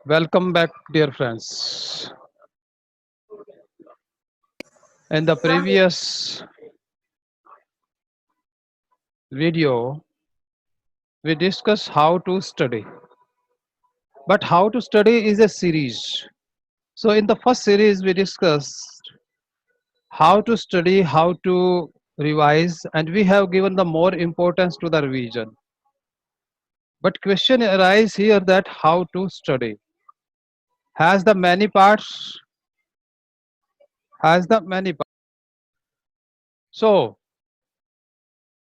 Welcome back, dear friends. In the previous video, we discussed how to study. But how to study is a series. So, in the first series, we discussed how to study, how to revise, and we have given the more importance to the revision. But question arises here that how to study has the many parts, has the many parts. So,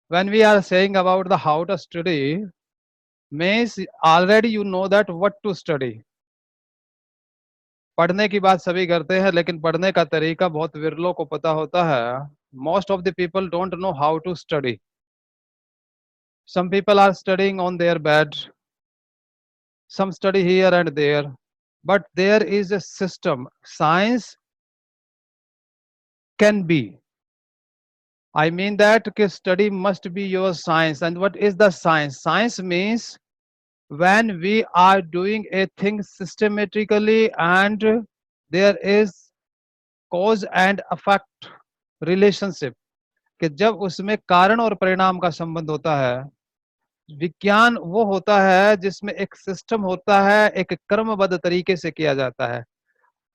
when we are saying about the how to study, means already you know that what to study. पढ़ने की बात सभी करते हैं लेकिन पढ़ने का तरीका बहुत विरलों को पता होता है. Most of the people don't know how to study. Some people are studying on their bed, some study here and there, but there is a system. Science can be. I mean that study must be your science. And what is the science? Science means when we are doing a thing systematically and there is cause and effect relationship, कि जब उसमें कारण और परिणाम का संबंध होता है. विज्ञान वो होता है जिसमें एक सिस्टम होता है, एक क्रमबद्ध तरीके से किया जाता है.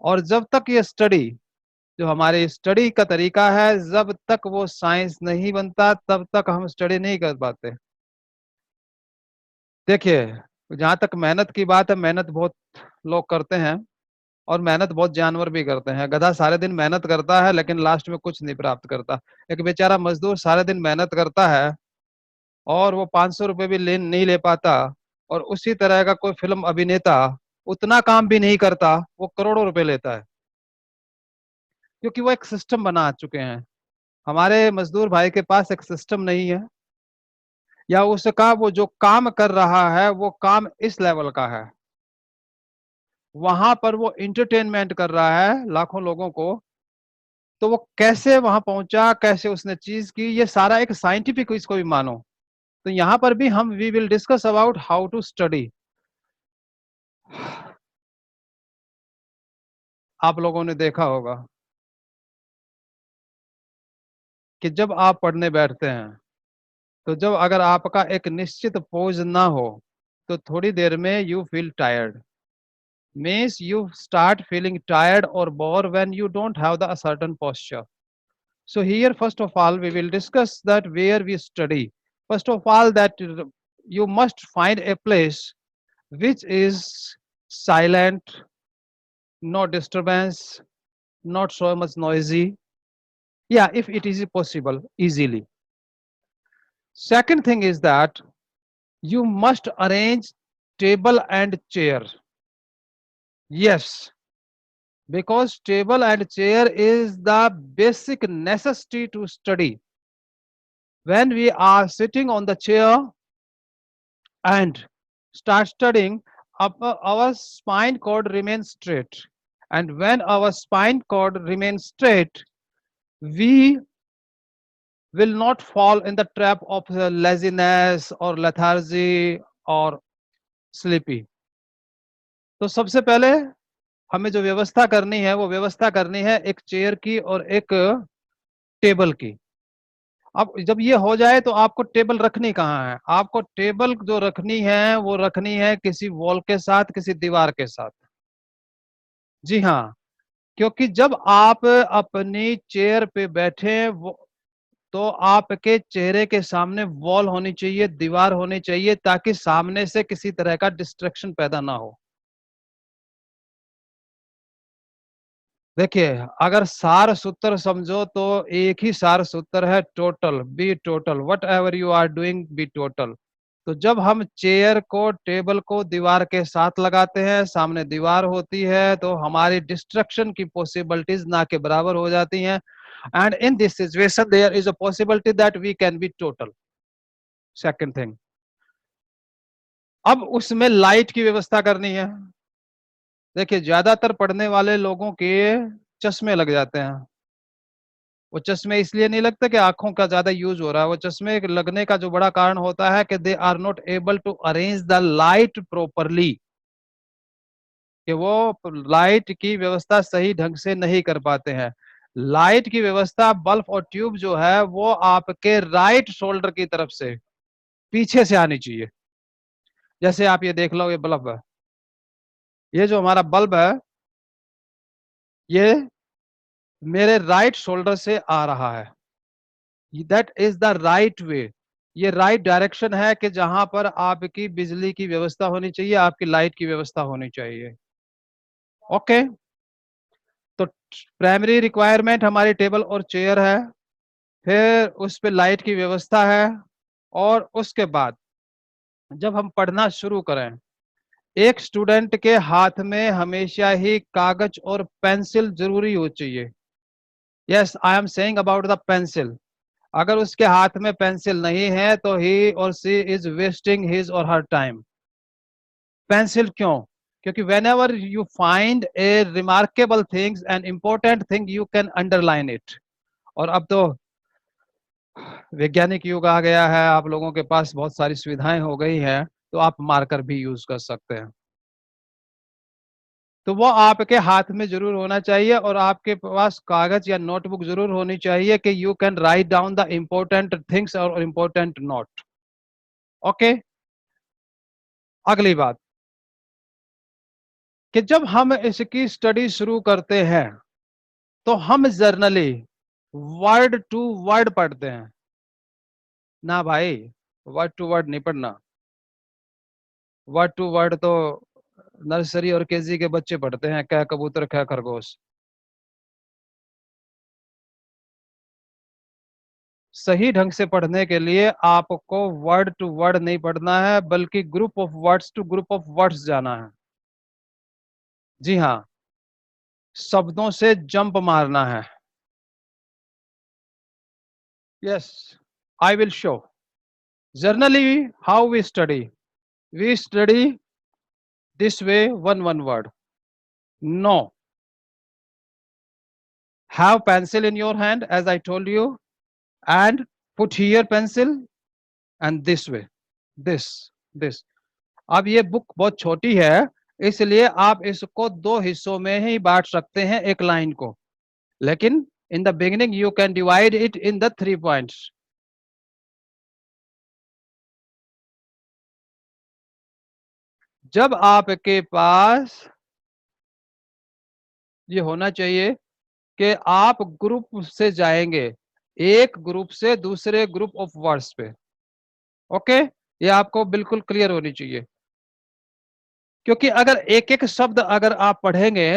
और जब तक ये स्टडी, जो हमारे स्टडी का तरीका है, जब तक वो साइंस नहीं बनता तब तक हम स्टडी नहीं कर पाते. देखिए, जहां तक मेहनत की बात है, मेहनत बहुत लोग करते हैं और मेहनत बहुत जानवर भी करते हैं. गधा सारे दिन मेहनत करता है लेकिन लास्ट में कुछ नहीं प्राप्त करता. एक बेचारा मजदूर सारे दिन मेहनत करता है और वो 500 रुपए भी नहीं ले पाता. और उसी तरह का कोई फिल्म अभिनेता उतना काम भी नहीं करता, वो करोड़ों रुपए लेता है, क्योंकि वो एक सिस्टम बना चुके हैं. हमारे मजदूर भाई के पास एक सिस्टम नहीं है, या उसका वो जो काम कर रहा है वो काम इस लेवल का है, वहां पर वो इंटरटेनमेंट कर रहा है लाखों लोगों को. तो वो कैसे वहां पहुंचा, कैसे उसने चीज की, ये सारा एक साइंटिफिक इसको भी मानो. तो यहां पर भी हम we will discuss about how to study. आप लोगों ने देखा होगा कि जब आप पढ़ने बैठते हैं तो जब अगर आपका एक निश्चित पोज ना हो तो थोड़ी देर में you feel tired. means you start feeling tired or bored when you don't have the a certain posture. So here first of all we will discuss that where we study. First of all, that you must find a place which is silent, no disturbance, not so much noisy. Yeah, if it is possible, easily. Second thing is that you must arrange table and chair. Yes, because table and chair is the basic necessity to study. When we are sitting on the chair and start studying, our spine cord remains straight. And when our spine cord remains straight, we will not fall in the trap of laziness or lethargy or sleepy. तो सबसे पहले हमें जो व्यवस्था करनी है वो व्यवस्था करनी है एक चेयर की और एक टेबल की. अब जब ये हो जाए तो आपको टेबल रखनी कहाँ है? आपको टेबल जो रखनी है वो रखनी है किसी वॉल के साथ, किसी दीवार के साथ. जी हाँ, क्योंकि जब आप अपनी चेयर पे बैठे वो तो आपके चेहरे के सामने वॉल होनी चाहिए, दीवार होनी चाहिए, ताकि सामने से किसी तरह का डिस्ट्रैक्शन पैदा ना हो. देखिए, अगर सार सूत्र समझो तो एक ही सार सूत्र है, total. Be total, what you are doing be total. तो जब हम चेयर को, टेबल को दीवार के साथ लगाते हैं, सामने दीवार होती है, तो हमारी डिस्ट्रक्शन की पॉसिबिलिटीज ना के बराबर हो जाती हैं. And in this situation there is a possibility that we can be total. Second thing, अब उसमें लाइट की व्यवस्था करनी है। देखिए ज्यादातर पढ़ने वाले लोगों के चश्मे लग जाते हैं। वो चश्मे इसलिए नहीं लगते कि आंखों का ज्यादा यूज हो रहा है, वो चश्मे लगने का जो बड़ा कारण होता है कि they are not able to arrange the light properly, कि वो लाइट की व्यवस्था सही ढंग से नहीं कर पाते हैं। लाइट की व्यवस्था बल्ब और ट्यूब जो है वो आपके राइट शोल्डर की तरफ से पीछे से आनी चाहिए। जैसे आप ये देख लो, ये बल्ब है, ये जो हमारा बल्ब है ये मेरे राइट शोल्डर से आ रहा है, that is the right way. ये राइट डायरेक्शन है कि जहां पर आपकी बिजली की व्यवस्था होनी चाहिए, आपकी लाइट की व्यवस्था होनी चाहिए। ओके, तो प्राइमरी रिक्वायरमेंट हमारी टेबल और चेयर है, फिर उस पे लाइट की व्यवस्था है, और उसके बाद जब हम पढ़ना शुरू करें, एक स्टूडेंट के हाथ में हमेशा ही कागज और पेंसिल जरूरी हो चाहिए। Yes, I am saying about the pencil. अगर उसके हाथ में पेंसिल नहीं है तो ही और सी इज वेस्टिंग हिज और हर टाइम। पेंसिल क्यों? क्योंकि when ever you find A remarkable things and important thing you can underline it. और अब तो वैज्ञानिक युग आ गया है, आप लोगों के पास बहुत सारी सुविधाएं हो गई हैं, तो आप मार्कर भी यूज कर सकते हैं। तो वो आपके हाथ में जरूर होना चाहिए, और आपके पास कागज या नोटबुक जरूर होनी चाहिए कि you can write down the important things और इम्पोर्टेंट नोट। ओके, अगली बात कि जब हम इसकी स्टडी शुरू करते हैं तो हम जर्नली वर्ड टू वर्ड पढ़ते हैं ना भाई। वर्ड टू वर्ड नहीं पढ़ना। वर्ड टू वर्ड तो नर्सरी और केजी के बच्चे पढ़ते हैं, कै कबूतर कै खरगोश। सही ढंग से पढ़ने के लिए आपको वर्ड टू वर्ड नहीं पढ़ना है, बल्कि group of words to group of words जाना है। जी हाँ, शब्दों से जंप मारना है। Yes, I will show. Generally, how we study? We study this way, one word. No. Have pencil in your hand, as I told you, and put here pencil and this way. This. अब ये book बहुत छोटी है, इसलिए आप इसको दो हिस्सों में ही बांट सकते हैं एक लाइन को, लेकिन in the beginning you can divide it in the 3 points. जब आपके पास ये होना चाहिए कि आप ग्रुप से जाएंगे, एक ग्रुप से दूसरे ग्रुप ऑफ वर्ड्स पे। ओके, ये आपको बिल्कुल क्लियर होनी चाहिए, क्योंकि अगर एक एक शब्द अगर आप पढ़ेंगे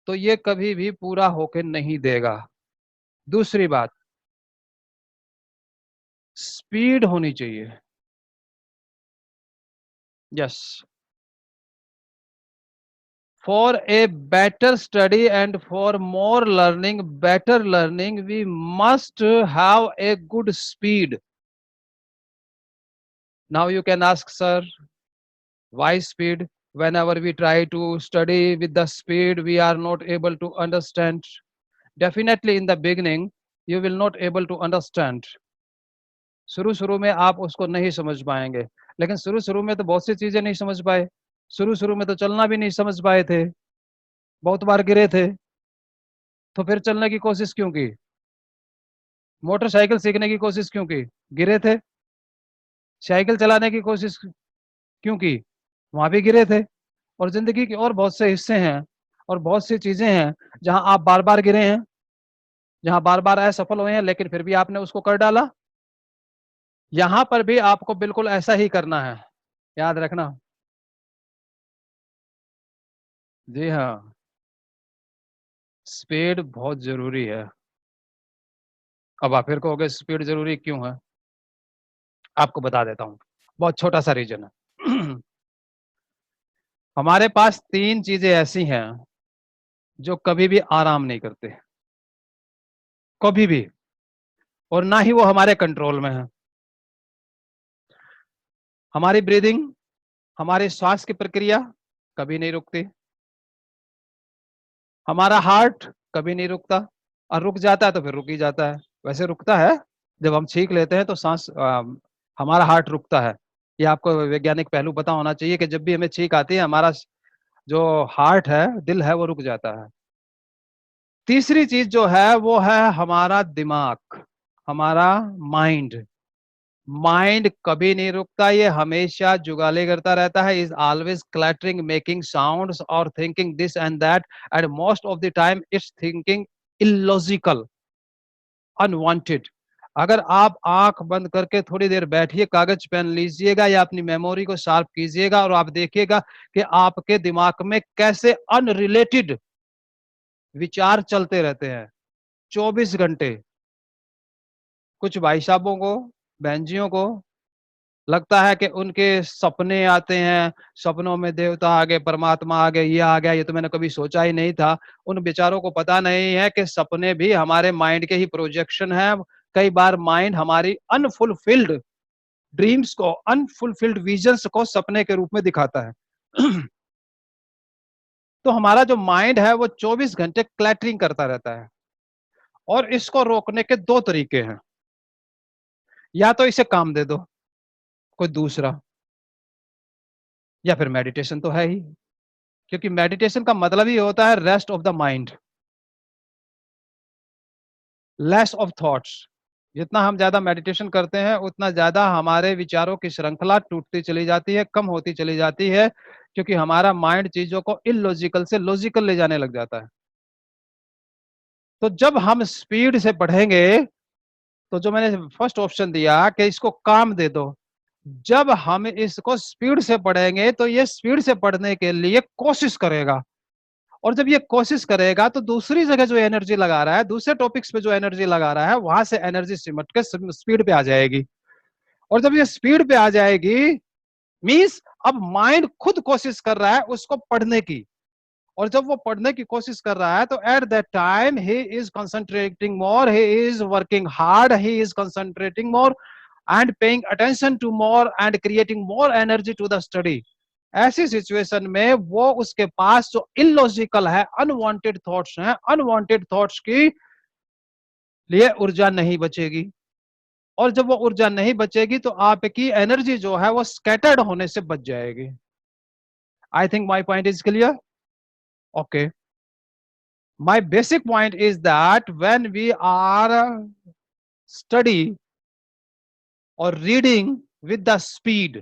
तो ये कभी भी पूरा होके नहीं देगा। दूसरी बात, स्पीड होनी चाहिए। Yes, for a better study and for more learning, better learning, we must have a good speed. Now you can ask sir, why speed? Whenever we try to study with the speed, we are not able to understand. Definitely in the beginning, you will not able to understand. शुरू शुरू में आप उसको नहीं समझ पाएंगे, लेकिन शुरू शुरू में तो बहुत सी चीजें नहीं समझ पाए। शुरू शुरू में तो चलना भी नहीं समझ पाए थे, बहुत बार गिरे थे। तो फिर चलने की कोशिश क्यों की? मोटरसाइकिल सीखने की कोशिश क्यों की? गिरे थे। साइकिल चलाने की कोशिश क्यों की? वहां भी गिरे थे। और जिंदगी के और बहुत से हिस्से हैं और बहुत सी चीजें हैं जहां आप बार बार गिरे हैं, जहां बार बार असफल हुए हैं, लेकिन फिर भी आपने उसको कर डाला। यहां पर भी आपको बिल्कुल ऐसा ही करना है, याद रखना। जी हाँ, स्पीड बहुत जरूरी है। अब आप फिर कहोगे स्पीड जरूरी क्यों है? आपको बता देता हूँ, बहुत छोटा सा रीजन है। हमारे पास तीन चीजें ऐसी हैं जो कभी भी आराम नहीं करते, कभी भी, और ना ही वो हमारे कंट्रोल में है। हमारी ब्रीदिंग, हमारे श्वास की प्रक्रिया कभी नहीं रुकती। हमारा हार्ट कभी नहीं रुकता, और रुक जाता है तो फिर रुक ही जाता है। वैसे रुकता है, जब हम छींक लेते हैं तो सांस हमारा हार्ट रुकता है। ये आपको वैज्ञानिक पहलू पता होना चाहिए कि जब भी हमें छींक आती है, हमारा जो हार्ट है, दिल है, वो रुक जाता है। तीसरी चीज जो है वो है हमारा दिमाग, हमारा माइंड। माइंड कभी नहीं रुकता, ये हमेशा जुगाले करता रहता है, इज ऑलवेज क्लैटरिंग, मेकिंग साउंड्स और thinking this and that, and most of the time it's thinking illogical, unwanted. अगर आप आंख बंद करके थोड़ी देर बैठिए, कागज पेन लीजिएगा या अपनी मेमोरी को शार्प कीजिएगा, और आप देखिएगा कि आपके दिमाग में कैसे अनरिलेटेड विचार चलते रहते हैं 24 घंटे। कुछ भाई साहबों को, बहन जियों को लगता है कि उनके सपने आते हैं, सपनों में देवता आ गए, परमात्मा आ गए, ये आ गया, ये तो मैंने कभी सोचा ही नहीं था। उन बेचारों को पता नहीं है कि सपने भी हमारे माइंड के ही प्रोजेक्शन है। कई बार माइंड हमारी अनफुलफिल्ड ड्रीम्स को, अनफुलफिल्ड विजन्स को सपने के रूप में दिखाता है। तो हमारा जो माइंड है वो 24 घंटे क्लैटरिंग करता रहता है, और इसको रोकने के दो तरीके हैं। या तो इसे काम दे दो कोई दूसरा, या फिर मेडिटेशन तो है ही, क्योंकि मेडिटेशन का मतलब ही होता है rest of the mind, less of thoughts. जितना हम ज्यादा मेडिटेशन करते हैं उतना ज्यादा हमारे विचारों की श्रृंखला टूटती चली जाती है, कम होती चली जाती है, क्योंकि हमारा माइंड चीजों को इलॉजिकल से लॉजिकल ले जाने लग जाता है। तो जब हम स्पीड से पढ़ेंगे, तो जो मैंने फर्स्ट ऑप्शन दिया कि इसको काम दे दो, जब हम इसको स्पीड से पढ़ेंगे तो ये स्पीड से पढ़ने के लिए कोशिश करेगा, और जब ये कोशिश करेगा तो दूसरी जगह जो एनर्जी लगा रहा है, दूसरे टॉपिक्स पे जो एनर्जी लगा रहा है, वहां से एनर्जी सिमट के स्पीड पे आ जाएगी। और जब ये स्पीड पे आ जाएगी, मींस अब माइंड खुद कोशिश कर रहा है उसको पढ़ने की, और जब वो पढ़ने की कोशिश कर रहा है तो at that time he is concentrating more, he is working hard, he is concentrating more and paying attention to more and creating more energy to the study. ऐसी सिचुएशन में वो, उसके पास जो इलॉजिकल है, अनवांटेड थॉट्स हैं, unwanted thoughts की लिए ऊर्जा नहीं बचेगी। और जब वो ऊर्जा नहीं बचेगी तो आपकी एनर्जी जो है वो स्कैटर्ड होने से बच जाएगी। I think my point is clear. Okay, my basic point is that when we are study or reading with the speed,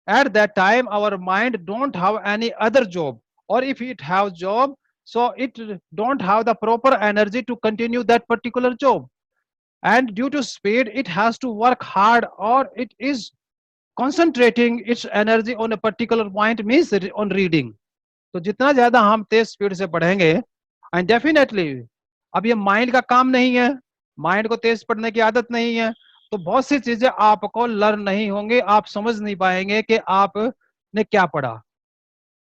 at that time our mind don't have any other job, or if it have job, so it don't have the proper energy to continue that particular job, and due to speed it has to work hard, or it is concentrating its energy on a particular point, means on reading। तो जितना ज्यादा हम तेज speed से पढ़ेंगे, and definitely अब ये mind का काम नहीं है, माइंड को तेज पढ़ने की आदत नहीं है, तो बहुत सी चीजें आपको लर्न नहीं होंगे, आप समझ नहीं पाएंगे कि आपने क्या पढ़ा।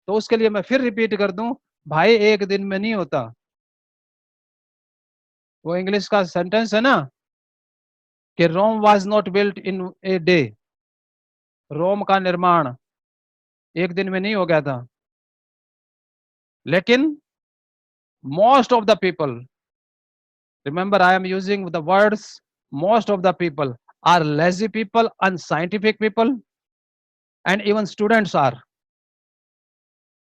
तो उसके लिए मैं फिर रिपीट कर दूं, भाई एक दिन में नहीं होता। वो इंग्लिश का सेंटेंस है ना कि Rome was not built in a day. Rome का निर्माण एक दिन में नहीं हो गया था, लेकिन most of the people, remember I am using the words, most of the people are lazy people, unscientific people, and even students are,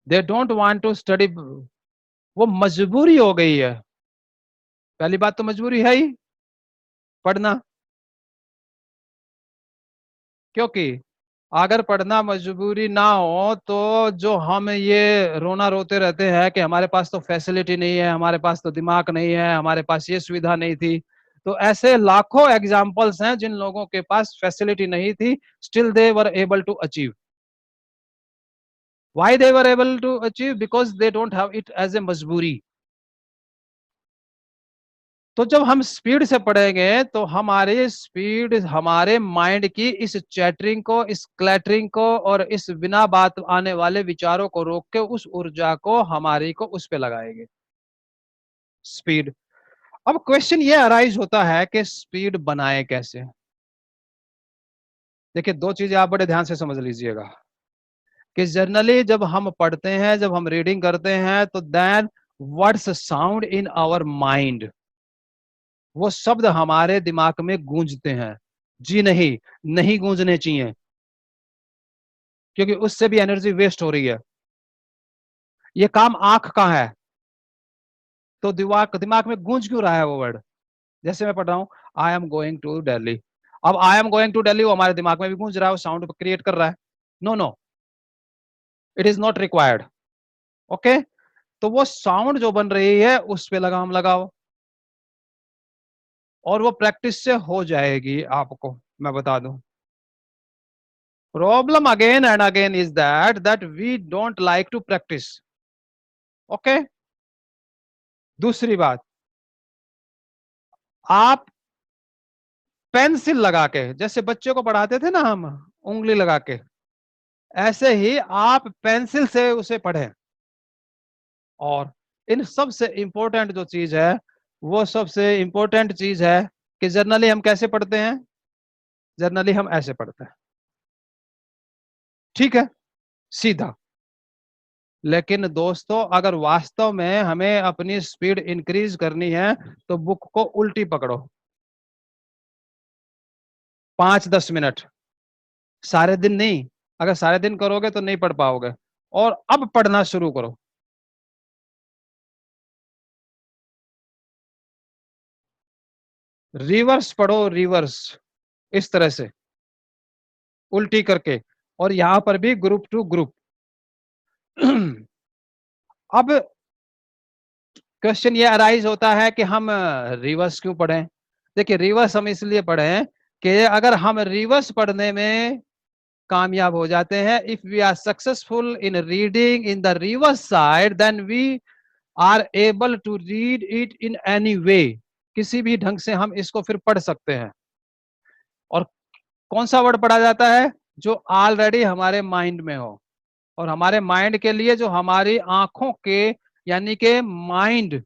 they don't want to study। वो मजबूरी हो गई है। पहली बात तो मजबूरी है ही पढ़ना, क्योंकि अगर पढ़ना मजबूरी ना हो तो जो हम ये रोना रोते रहते हैं कि हमारे पास तो फैसिलिटी नहीं है, हमारे पास तो दिमाग नहीं है, हमारे पास ये सुविधा नहीं थी, तो ऐसे लाखों एग्जाम्पल्स हैं जिन लोगों के पास फैसिलिटी नहीं थी, still they were able to achieve. Why they were able to achieve? Because they don't have it as a मजबूरी। तो जब हम स्पीड से पढ़ेंगे तो हमारे स्पीड हमारे माइंड की इस चैटरिंग को, इस क्लैटरिंग को और इस बिना बात आने वाले विचारों को रोक के उस ऊर्जा को हमारी को उस पे लगाएंगे, स्पीड। अब क्वेश्चन ये अराइज होता है कि स्पीड बनाए कैसे। देखिए, दो चीजें आप बड़े ध्यान से समझ लीजिएगा कि जनरली जब हम पढ़ते हैं, जब हम रीडिंग करते हैं, तो then words sound in our mind, वो शब्द हमारे दिमाग में गूंजते हैं। जी नहीं, नहीं गूंजने चाहिए, क्योंकि उससे भी एनर्जी वेस्ट हो रही है। ये काम आंख का है, तो दिमाग दिमाग में गूंज क्यों रहा है वो वर्ड? जैसे मैं पढ़ रहा हूं, I am going to Delhi. अब I am going to Delhi वो हमारे दिमाग में भी गूंज रहा है, वो साउंड क्रिएट कर रहा है। No no, it is not required. Okay, तो वो साउंड जो बन रही है उस पे लगाम लगाओ, और वो प्रैक्टिस से हो जाएगी, आपको मैं बता दूं। Problem again and again is that we don't like to practise. Okay, दूसरी बात, आप पेंसिल लगा के, जैसे बच्चे को पढ़ाते थे ना हम, उंगली लगा के, ऐसे ही आप पेंसिल से उसे पढ़ें। और इन सबसे इंपॉर्टेंट जो चीज है, वो सबसे इंपॉर्टेंट चीज है कि जर्नली हम कैसे पढ़ते हैं? जर्नली हम ऐसे पढ़ते हैं, ठीक है, सीधा। लेकिन दोस्तों, अगर वास्तव में हमें अपनी स्पीड इंक्रीज करनी है, तो बुक को उल्टी पकड़ो, 5-10 मिनट, सारे दिन नहीं। अगर सारे दिन करोगे तो नहीं पढ़ पाओगे। और अब पढ़ना शुरू करो। रिवर्स पढ़ो, रिवर्स, इस तरह से उल्टी करके, और यहां पर भी ग्रुप टू ग्रुप। अब क्वेश्चन ये अराइज होता है कि हम रिवर्स क्यों पढ़ें? देखिए, रिवर्स हम इसलिए पढ़ें कि अगर हम रिवर्स पढ़ने में कामयाब हो जाते हैं, if we are successful in reading in the reverse side, then we are able to read it in any way. किसी भी ढंग से हम इसको फिर पढ़ सकते हैं। और कौन सा वर्ड पढ़ा जाता है? जो ऑलरेडी हमारे माइंड में हो। और हमारे माइंड के लिए जो हमारी आंखों के, यानी कि माइंड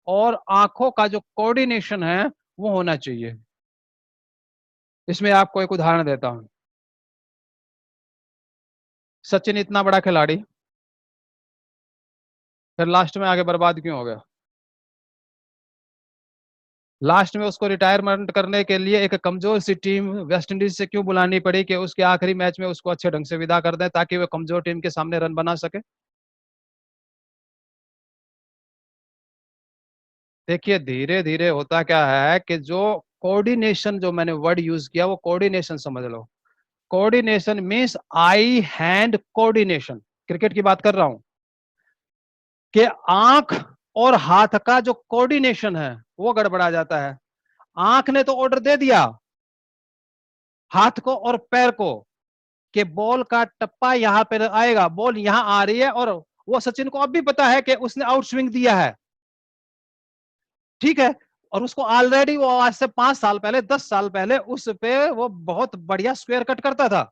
और आंखों का जो कोऑर्डिनेशन है, वो होना चाहिए। इसमें आपको एक उदाहरण देता हूं। सचिन इतना बड़ा खिलाड़ी, फिर लास्ट में आगे बर्बाद क्यों हो गया? लास्ट में उसको रिटायरमेंट करने के लिए एक कमजोर सी टीम वेस्ट इंडीज से क्यों बुलानी पड़ी कि उसके आखिरी मैच में उसको अच्छे ढंग से विदा कर दें, ताकि वो कमजोर टीम के सामने रन बना सके? देखिए, धीरे धीरे होता क्या है कि जो कोऑर्डिनेशन, जो मैंने वर्ड यूज किया, वो कोऑर्डिनेशन समझ लो। Coordination means eye hand coordination. Cricket की बात कर रहा हूं कि आंख और हाथ का जो कोऑर्डिनेशन है, वो गड़बड़ा जाता है। आंख ने तो ऑर्डर दे दिया हाथ को और पैर को कि बॉल का टप्पा यहां पर आएगा, बॉल यहां आ रही है, और वो सचिन को अब भी पता है कि उसने आउट स्विंग दिया है, ठीक है। और उसको ऑलरेडी, वो आज से 5 साल पहले, 10 साल पहले उस पे वो बहुत बढ़िया स्क्वायर कट करता था,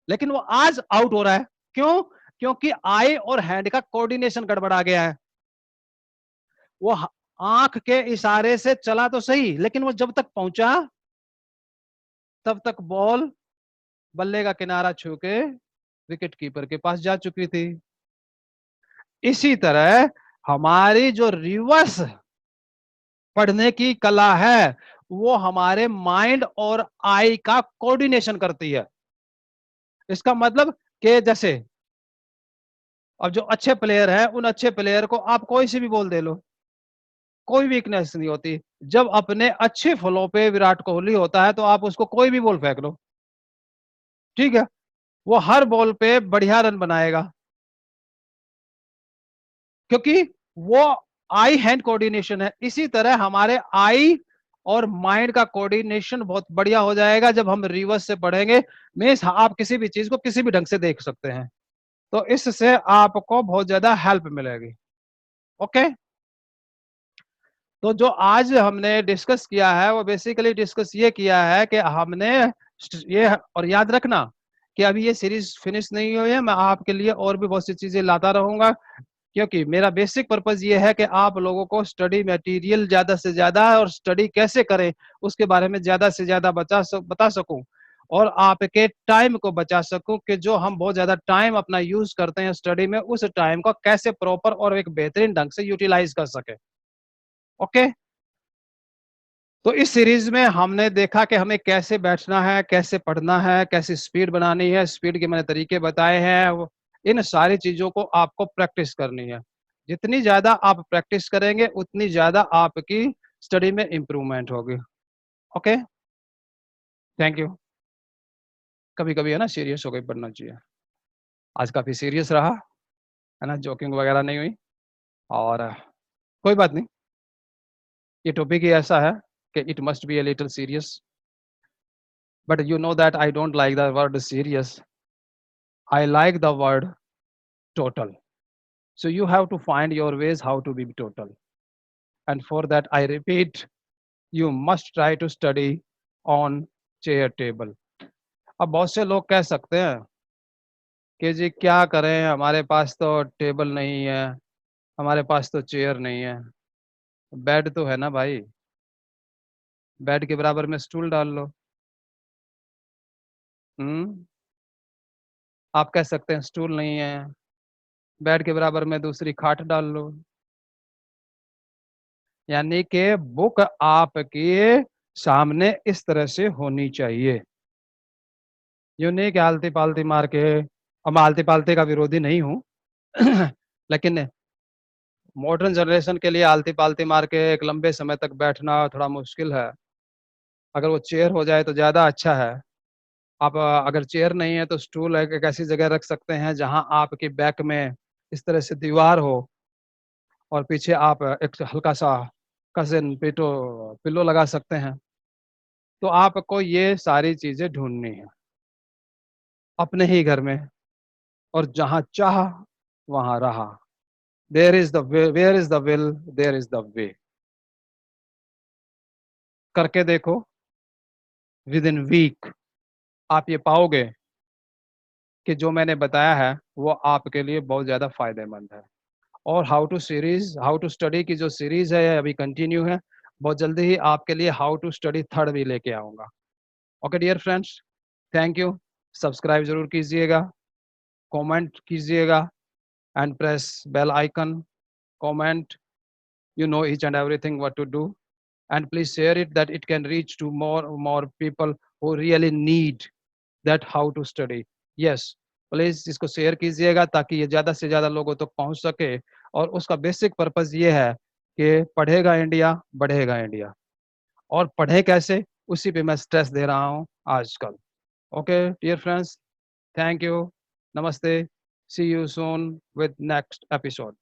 लेकिन वो आज आउट हो रहा है। क्यों? क्योंकि आई और हैंड का कोऑर्डिनेशन गड़बड़ा गया है। वो आंख के इशारे से चला तो सही, लेकिन वो जब तक पहुंचा, तब तक बॉल बल्ले का किनारा छू के विकेट कीपर के पास जा चुकी थी। इसी तरह हमारी जो रिवर्स पढ़ने की कला है, वो हमारे माइंड और आई का कोऑर्डिनेशन करती है। इसका मतलब कि जैसे अब जो अच्छे प्लेयर हैं, उन अच्छे प्लेयर को आप कोई से भी बोल दे लो, कोई वीकनेस नहीं होती। जब अपने अच्छे फ्लो पे विराट कोहली होता है, तो आप उसको कोई भी बॉल फेंक लो, ठीक है, वो हर बॉल पे बढ़िया रन बनाएगा, क्योंकि वो आई हैंड कोऑर्डिनेशन है। इसी तरह हमारे आई और माइंड का कोऑर्डिनेशन बहुत बढ़िया हो जाएगा जब हम रिवर्स से पढ़ेंगे। मीन्स आप किसी भी चीज को किसी भी ढंग से देख सकते हैं, तो इससे आपको बहुत ज्यादा हेल्प मिलेगी। ओके, तो जो आज हमने डिस्कस किया है, वो बेसिकली डिस्कस ये किया है कि हमने ये, और याद रखना कि अभी ये सीरीज फिनिश नहीं हुई है, मैं आपके लिए और भी बहुत सी चीजें लाता रहूंगा, क्योंकि मेरा बेसिक पर्पज ये है कि आप लोगों को स्टडी मटेरियल ज्यादा से ज्यादा और स्टडी कैसे करें उसके बारे में ज्यादा से ज्यादा बता सकूं। और आपके टाइम को बचा सकूं कि जो हम बहुत ज्यादा टाइम अपना यूज करते हैं स्टडी में, उस टाइम को कैसे प्रॉपर और एक बेहतरीन ढंग से यूटिलाइज कर सके। ओके, तो इस सीरीज में हमने देखा कि हमें कैसे बैठना है, कैसे पढ़ना है, कैसे स्पीड बनानी है, स्पीड के मैंने तरीके बताए हैं। इन सारी चीजों को आपको प्रैक्टिस करनी है। जितनी ज्यादा आप प्रैक्टिस करेंगे उतनी ज्यादा आपकी स्टडी में इंप्रूवमेंट होगी। Okay, thank you. कभी कभी है ना सीरियस हो गई पढ़ना चाहिए। आज काफी सीरियस रहा, है ना, जोकिंग वगैरह नहीं हुई। और कोई बात नहीं, ये टॉपिक ही ऐसा है कि it must be a little serious, but you know that I don't like the word serious, I like the word total. So you have to find your ways how to be total. And for that, I repeat, you must try to study on chair table. अब बहुत से लोग कह सकते हैं कि जी क्या करें, हमारे पास तो टेबल नहीं है, हमारे पास तो चेयर नहीं है। बेड तो है ना भाई, बेड के बराबर में स्टूल डाल लो। हम्म, आप कह सकते हैं स्टूल नहीं है, बेड के बराबर में दूसरी खाट डाल लो। यानी कि बुक आपके सामने इस तरह से होनी चाहिए। यूँ नहीं कि आलती पालती मार के, अब मैं आलती पालती का विरोधी नहीं हूँ लेकिन मॉडर्न जनरेशन के लिए आलती पालती मार के एक लंबे समय तक बैठना थोड़ा मुश्किल है। अगर वो चेयर हो जाए तो ज़्यादा अच्छा है। आप अगर चेयर नहीं है तो स्टूल एक ऐसी जगह रख सकते हैं जहाँ आपकी बैक में इस तरह से दीवार हो और पीछे आप एक हल्का सा कज़न पिलो लगा सकते हैं। तो आपको ये सारी चीज़ें ढूँढनी है अपने ही घर में, और जहाँ चाह वहाँ रहा। There is the way, where is the will there is the way. करके देखो, विद इन वीक आप ये पाओगे कि जो मैंने बताया है वो आपके लिए बहुत ज़्यादा फायदेमंद है। और हाउ टू स्टडी की जो सीरीज है अभी कंटिन्यू है। बहुत जल्दी ही आपके लिए हाउ टू स्टडी थर्ड भी लेके आऊँगा। Okay dear friends, thank you. Subscribe ज़रूर कीजिएगा, कमेंट कीजिएगा and press bell icon, comment, you know each and everything what to do, and please share it that it can reach to more people who really need that how to study. Yes, please इसको share कीजिएगा ताकि ये ज़्यादा से ज़्यादा लोगों तक पहुंच सके। और उसका बेसिक पर्पस ये है कि पढ़ेगा इंडिया बढ़ेगा इंडिया। और पढ़े कैसे, उसी पे मैं स्ट्रेस दे रहा हूँ आजकल। Okay dear friends, thank you, नमस्ते, see you soon with next episode.